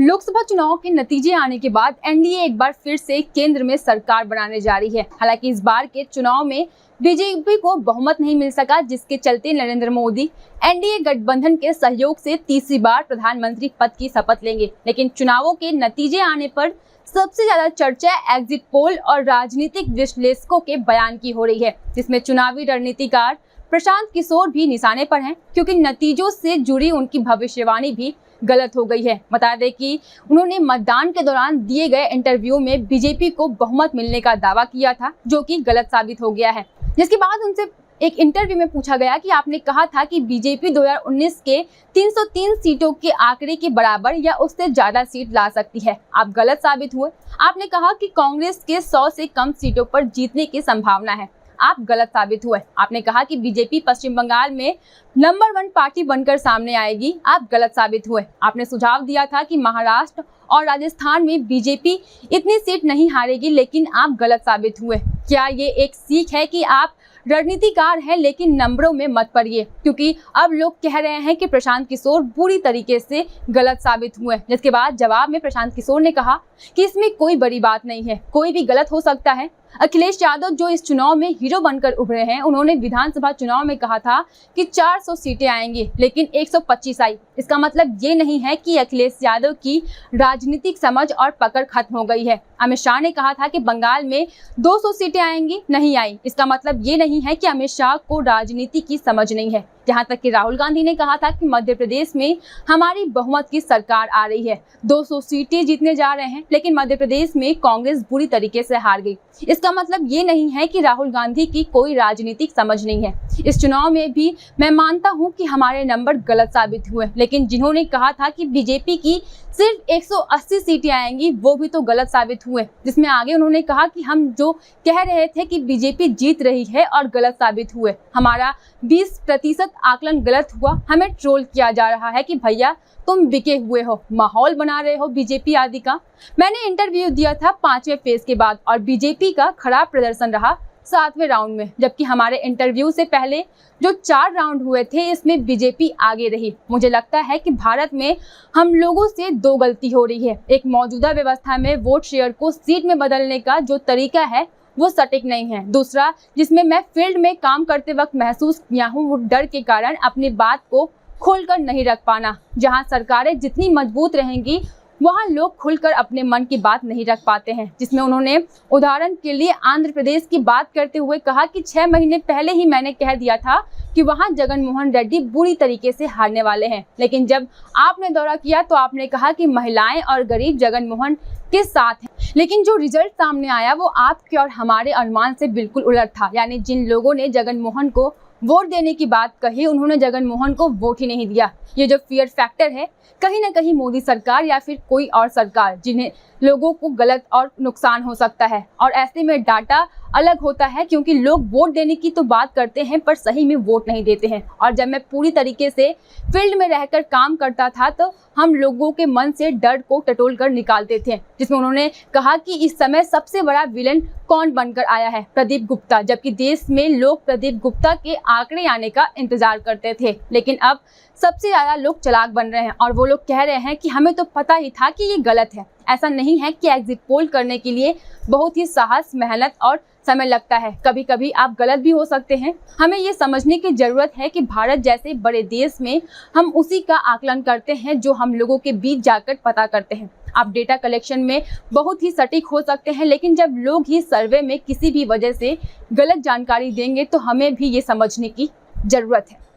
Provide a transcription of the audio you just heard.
लोकसभा चुनाव के नतीजे आने के बाद एनडीए एक बार फिर से केंद्र में सरकार बनाने जा रही है। हालांकि इस बार के चुनाव में बीजेपी को बहुमत नहीं मिल सका, जिसके चलते नरेंद्र मोदी एनडीए गठबंधन के सहयोग से तीसरी बार प्रधानमंत्री पद की शपथ लेंगे। लेकिन चुनावों के नतीजे आने पर सबसे ज्यादा चर्चा एग्जिट पोल और राजनीतिक विश्लेषकों के बयान की हो रही है, जिसमें चुनावी रणनीतिकार प्रशांत किशोर भी निशाने पर हैं, क्योंकि नतीजों से जुड़ी उनकी भविष्यवाणी भी गलत हो गई है। बता दें कि उन्होंने मतदान के दौरान दिए गए इंटरव्यू में बीजेपी को बहुमत मिलने का दावा किया था, जो कि गलत साबित हो गया है। जिसके बाद उनसे एक इंटरव्यू में पूछा गया कि आपने कहा था कि बीजेपी 2019 के 303 सीटों के आंकड़े के बराबर या उससे ज्यादा सीट ला सकती है। आप गलत साबित हुए। आपने कहा कि कांग्रेस के 100 से कम सीटों पर जीतने की संभावना है। आप गलत साबित हुए। आपने कहा कि बीजेपी पश्चिम बंगाल में नंबर 1 पार्टी बनकर सामने आएगी। आप गलत साबित हुए। आपने सुझाव दिया था कि महाराष्ट्र और राजस्थान में बीजेपी इतनी सीट नहीं हारेगी, लेकिन आप गलत साबित हुए। क्या ये एक सीख है कि आप रणनीतिकार हैं लेकिन नंबरों में मत पड़िए, क्योंकि अब लोग कह रहे हैं कि प्रशांत किशोर बुरी तरीके से गलत साबित हुए। जिसके बाद जवाब में प्रशांत किशोर ने कहा कि इसमें कोई बड़ी बात नहीं है, कोई भी गलत हो सकता है। अखिलेश यादव जो इस चुनाव में हीरो बनकर उभरे हैं, उन्होंने विधानसभा चुनाव में कहा था कि 400 सीटें आएंगी, लेकिन 125 आई। इसका मतलब ये नहीं है कि अखिलेश यादव की राजनीतिक समझ और पकड़ खत्म हो गई है। अमित शाह ने कहा था कि बंगाल में 200 सीटें आएंगी, नहीं आई। इसका मतलब ये नहीं है कि अमित शाह को राजनीति की समझ नहीं है। जहां तक कि राहुल गांधी ने कहा था कि मध्य प्रदेश में हमारी बहुमत की सरकार आ रही है, 200 सीटें जीतने जा रहे हैं, लेकिन मध्य प्रदेश में कांग्रेस बुरी तरीके से हार गई। इसका मतलब ये नहीं है कि राहुल गांधी की कोई राजनीतिक समझ नहीं है। इस चुनाव में भी मैं मानता हूं कि हमारे नंबर गलत साबित हुए, लेकिन जिन्होंने कहा था कि बीजेपी की सिर्फ 180 सीटें आएंगी, वो भी तो गलत साबित हुए। जिसमें आगे उन्होंने कहा कि हम जो कह रहे थे कि बीजेपी जीत रही है और गलत साबित हुए। हमारा 20% आकलन गलत हुआ। हमें ट्रोल किया जा रहा है कि भैया तुम बिके हुए हो, माहौल बना रहे हो बीजेपी आदि का। मैंने इंटरव्यू दिया था 5वें फेज के बाद और बीजेपी का खराब प्रदर्शन रहा 7वें राउंड में, जबकि हमारे इंटरव्यू से पहले जो 4 राउंड हुए थे इसमें बीजेपी आगे रही। मुझे लगता है कि भारत में हम लोगों से 2 गलती हो रही है। एक, मौजूदा व्यवस्था में वोट शेयर को सीट में बदलने का जो तरीका है वो सटीक नहीं है। दूसरा, जिसमें मैं फील्ड में काम करते वक्त महसूस किया हूँ, वो डर के कारण अपनी बात को खोलकर नहीं रख पाना। जहाँ सरकारें जितनी मजबूत रहेंगी वहाँ लोग खुलकर अपने मन की बात नहीं रख पाते हैं। जिसमें उन्होंने उदाहरण के लिए आंध्र प्रदेश की बात करते हुए कहा कि 6 महीने पहले ही मैंने कह दिया था कि वहाँ जगन मोहन रेड्डी बुरी तरीके से हारने वाले हैं, लेकिन जब आपने दौरा किया तो आपने कहा कि महिलाएं और गरीब जगन मोहन के साथ हैं। लेकिन जो रिजल्ट सामने आया वो आपके और हमारे अनुमान से बिल्कुल उलट था। यानी जिन लोगों ने जगन मोहन को वोट देने की बात कही, उन्होंने जगन मोहन को वोट ही नहीं दिया। ये जो फियर फैक्टर है, कहीं ना कहीं मोदी सरकार या फिर कोई और सरकार, जिन्हें लोगों को गलत और नुकसान हो सकता है। और ऐसे में डाटा अलग होता है, क्योंकि लोग वोट देने की तो बात करते हैं पर सही में वोट नहीं देते हैं। और जब मैं पूरी तरीके से फील्ड में रहकर काम करता था तो हम लोगों के मन से डर को टटोल कर निकालते थे। जिसमें उन्होंने कहा कि इस समय सबसे बड़ा विलन कौन बनकर आया है, प्रदीप गुप्ता, जबकि देश में लोग प्रदीप गुप्ता के आंकड़े आने का इंतजार करते थे। लेकिन अब सबसे ज्यादा लोग चालाक बन रहे हैं और वो लोग कह रहे हैं कि हमें तो पता ही था कि ये गलत है। ऐसा नहीं है कि एग्जिट पोल करने के लिए बहुत ही साहस, मेहनत और समय लगता है। कभी कभी आप गलत भी हो सकते हैं। हमें ये समझने की जरूरत है कि भारत जैसे बड़े देश में हम उसी का आकलन करते हैं जो हम लोगों के बीच जाकर पता करते हैं। आप डेटा कलेक्शन में बहुत ही सटीक हो सकते हैं, लेकिन जब लोग ही सर्वे में किसी भी वजह से गलत जानकारी देंगे तो हमें भी ये समझने की जरूरत है।